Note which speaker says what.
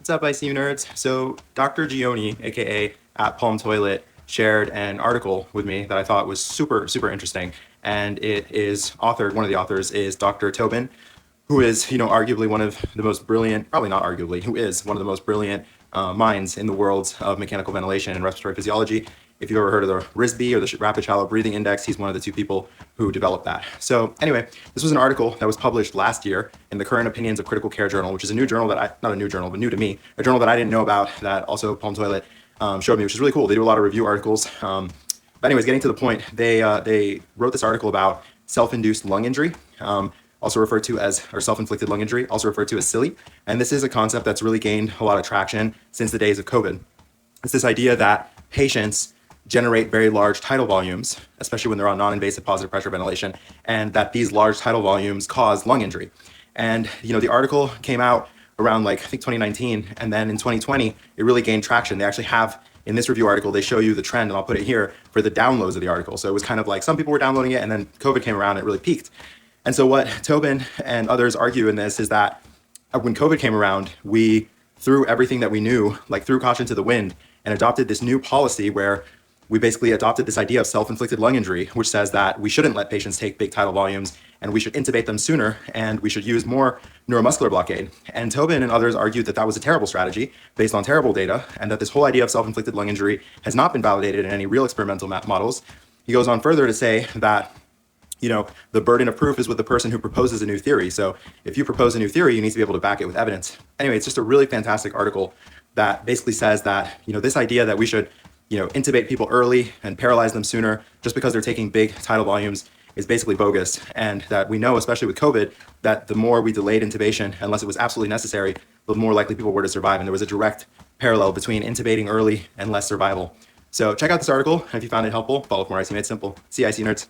Speaker 1: What's up, ICU nerds? So Dr. Gioni, aka at Palm Toilet, shared an article with me that I thought was super interesting, and it is authored. One of the authors is Dr. Tobin, who is, arguably one of the most brilliant, probably not arguably, who is one of the most brilliant minds in the world of mechanical ventilation and respiratory physiology. If you've ever heard of the RISB or the Rapid Shallow Breathing Index, he's one of the two people who developed that. So anyway, this was an article that was published last year in the Current Opinions of Critical Care Journal, which is a new journal not a new journal, but new to me, a journal that I didn't know about that also Palm Toilet showed me, which is really cool. They do a lot of review articles. But anyways, getting to the point, they wrote this article about self-induced lung injury, also referred to as, or self-inflicted lung injury, also referred to as SILI. And this is a concept that's really gained a lot of traction since the days of COVID. It's this idea that patients generate very large tidal volumes, especially when they're on non-invasive positive pressure ventilation, and that these large tidal volumes cause lung injury. And the article came out around I think 2019, and then in 2020, it really gained traction. They actually have, in this review article, they show you the trend, and I'll put it here, for the downloads of the article. So it was kind of like some people were downloading it, and then COVID came around, and it really peaked. And so what Tobin and others argue in this is that when COVID came around, we threw everything that we knew, threw caution to the wind, and adopted this new policy where we basically adopted this idea of self-inflicted lung injury, which says that we shouldn't let patients take big tidal volumes, and we should intubate them sooner, and we should use more neuromuscular blockade. And Tobin and others argued that that was a terrible strategy based on terrible data, and that this whole idea of self-inflicted lung injury has not been validated in any real experimental models. He goes on further to say that the burden of proof is with the person who proposes a new theory. So if you propose a new theory, you need to be able to back it with evidence. Anyway, it's just a really fantastic article that basically says that, this idea that we should, intubate people early and paralyze them sooner just because they're taking big tidal volumes is basically bogus. And that we know, especially with COVID, that the more we delayed intubation, unless it was absolutely necessary, the more likely people were to survive. And there was a direct parallel between intubating early and less survival. So check out this article. And if you found it helpful, follow for more IC Made Simple. See you, IC nerds.